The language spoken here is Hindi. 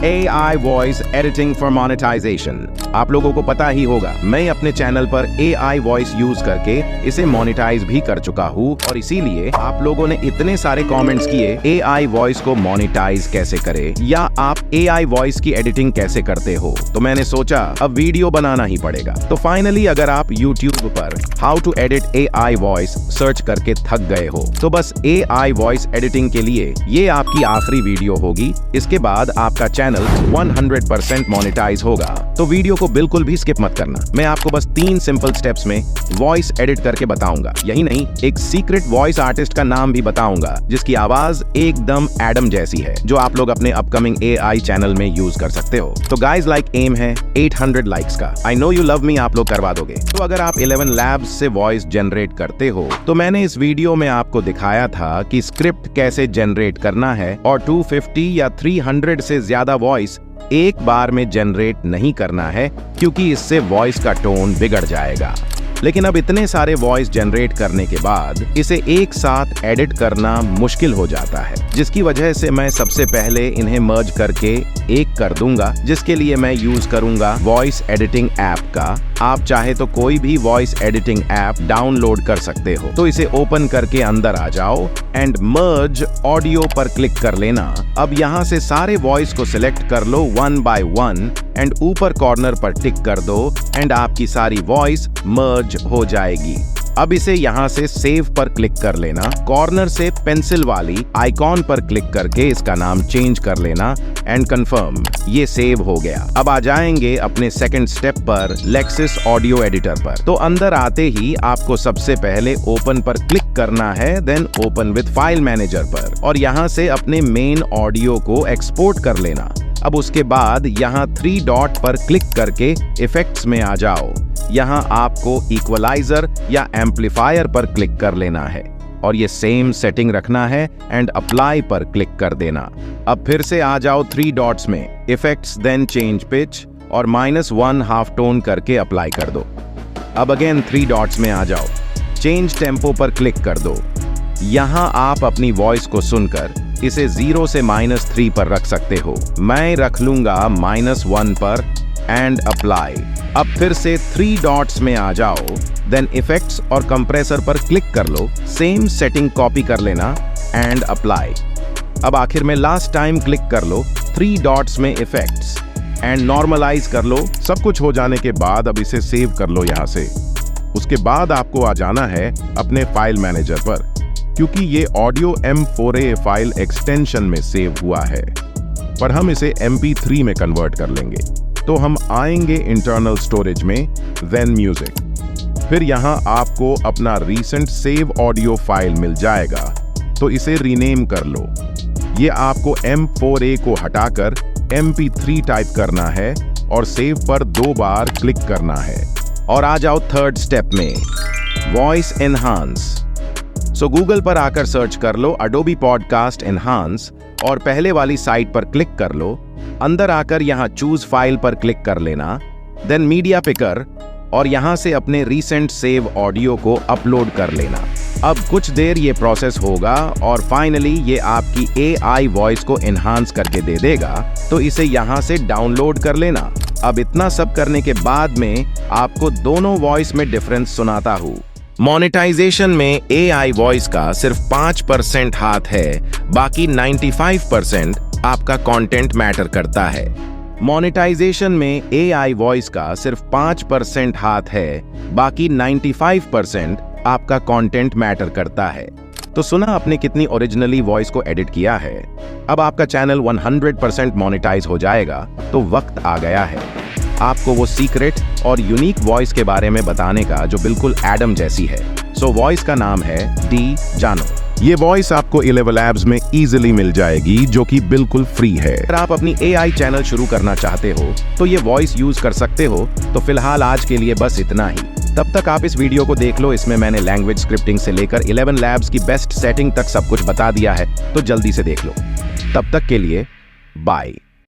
AI voice editing for monetization. आप लोगों को पता ही होगा, मैं अपने चैनल पर AI वॉइस यूज करके इसे मोनेटाइज भी कर चुका हूँ और इसीलिए आप लोगों ने इतने सारे कमेंट्स किए AI वॉइस को मोनेटाइज कैसे करे या आप AI वॉइस की एडिटिंग कैसे करते हो। तो मैंने सोचा अब वीडियो बनाना ही पड़ेगा। तो फाइनली अगर आप YouTube पर how to edit AI voice search करके थक गए हो तो बस AI वॉइस एडिटिंग के लिए ये आपकी आखिरी वीडियो होगी। इसके बाद आपका चैनल 100% मोनेटाइज होगा। तो वीडियो को बिल्कुल भी स्किप मत करना। मैं आपको बस 3 सिंपल स्टेप्स में वॉइस एडिट करके बताऊंगा। यही नहीं, एक सीक्रेट वॉइस आर्टिस्ट का नाम भी बताऊंगा जिसकी आवाज एकदम एडम जैसी है, जो आप लोग अपने अपकमिंग AI चैनल में यूज कर सकते हो। तो गाइज लाइक एम है 800 लाइक्स का। I know you love me, आप लोग करवा दोगे। तो अगर आप 11 लैब्स से वॉइस जनरेट करते हो तो मैंने इस वीडियो में आपको दिखाया था कि स्क्रिप्ट कैसे जनरेट करना है और 250 या 300 से ज्यादा वॉइस एक बार में जनरेट नहीं करना है, क्योंकि इससे वॉइस का टोन बिगड़ जाएगा। लेकिन अब इतने सारे वॉइस जनरेट करने के बाद इसे एक साथ एडिट करना मुश्किल हो जाता है, जिसकी वजह से मैं सबसे पहले इन्हें मर्ज करके एक कर दूंगा, जिसके लिए मैं यूज करूंगा वॉइस एडिटिंग ऐप का। आप चाहे तो कोई भी वॉइस एडिटिंग ऐप डाउनलोड कर सकते हो। तो इसे ओपन करके अंदर आ जाओ एंड मर्ज ऑडियो पर क्लिक कर लेना। अब यहाँ से सारे वॉइस को सिलेक्ट कर लो 1 by 1 एंड ऊपर कॉर्नर पर टिक कर दो एंड आपकी सारी वॉइस मर्ज हो जाएगी। अब इसे यहाँ से सेव पर क्लिक कर लेना। कॉर्नर से पेंसिल वाली आइकॉन पर क्लिक करके इसका नाम चेंज कर लेना एंड कंफर्म। ये सेव हो गया। अब आ जाएंगे अपने सेकंड स्टेप पर, लेक्सिस ऑडियो एडिटर पर। तो अंदर आते ही आपको सबसे पहले ओपन पर क्लिक करना है, then open with file manager पर और यहाँ से अपने मेन ऑडियो को एक्सपोर्ट कर लेना। अब उसके बाद यहाँ 3 डॉट पर क्लिक करके इफेक्ट्स में आ जाओ। यहाँ आपको इक्वलाइजर या एम्पलीफायर पर क्लिक कर लेना है और ये सेम सेटिंग रखना है एंड अप्लाई पर क्लिक कर देना। अब फिर से आ जाओ 3 डॉट्स में, इफेक्ट्स, देन चेंज पिच और -1 हाफ टोन करके अप्लाई कर दो। अब अगेन 3 डॉट्स में आ जाओ, चेंज टेम्पो पर क्लिक कर दो। यहाँ आप अपनी वॉइस को सुनकर इसे 0 से -3 पर रख सकते हो। मैं रख लूंगा -1 पर एंड अप्लाई। अब फिर से 3 डॉट्स में आ जाओ, देन इफेक्ट्स और कंप्रेसर पर क्लिक कर लो, सेम सेटिंग कॉपी कर लेना एंड अप्लाई। अब आखिर में लास्ट टाइम क्लिक कर लो 3 डॉट्स में इफेक्ट्स एंड नॉर्मलाइज कर लो। सब कुछ हो जाने के बाद अब इसे सेव कर लो यहाँ से। उसके बाद आपको आ जाना है अपने फाइल मैनेजर पर, क्योंकि ये ऑडियो M4A फाइल एक्सटेंशन में सेव हुआ है, पर हम इसे MP3 में कन्वर्ट कर लेंगे। तो हम आएंगे इंटरनल स्टोरेज में, देन म्यूजिक। फिर यहाँ आपको अपना रीसेंट सेव ऑडियो फाइल मिल जाएगा, तो इसे रीनेम कर लो। ये आपको M4A को हटाकर MP3 टाइप करना है और सेव पर 2 बार क्लिक करना है। और आ जाओ थर्ड स्टेप में, वॉइस एनहांस। सो गूगल पर आकर सर्च कर लो अडोबी पॉडकास्ट एनहांस और पहले वाली साइट पर क्लिक कर लो। अंदर आकर यहाँ चूज फाइल पर क्लिक कर लेना, देन मीडिया पिकर और यहाँ से अपने रीसेंट सेव ऑडियो को अपलोड कर लेना। अब कुछ देर ये प्रोसेस होगा और फाइनली ये आपकी AI वॉइस को एनहांस करके दे देगा। तो इसे यहाँ से डाउनलोड कर लेना। अब इतना सब करने के बाद में आपको दोनों वॉइस में डिफरेंस सुनाता हूँ। मोनेटाइजेशन में AI वॉइस का सिर्फ 5% हाथ है, बाकी 95% आपका कंटेंट मैटर करता है। मोनेटाइजेशन में AI वॉइस का सिर्फ 5% हाथ है, बाकी 95% आपका कंटेंट मैटर करता है। तो सुना आपने कितनी ओरिजिनली वॉइस को एडिट किया है। अब आपका चैनल 100% मोनेटाइज हो जाएगा। तो वक्त आ गया है आपको वो सीक्रेट और यूनिक वॉइस के बारे में बताने का जो बिल्कुल एडम जैसी है। सो वॉइस का नाम है डी जानो। ये वॉइस आपको 11 लैब्स में इजीली मिल जाएगी, जो कि बिल्कुल फ्री है। अगर आप अपनी AI चैनल शुरू करना चाहते हो तो ये वॉइस यूज कर सकते हो। तो फिलहाल आज के लिए बस इतना ही। तब तक आप इस वीडियो को देख लो, इसमें मैंने लैंग्वेज स्क्रिप्टिंग से लेकर 11 लैब्स की बेस्ट सेटिंग तक सब कुछ बता दिया है, तो जल्दी से देख लो। तब तक के लिए बाय।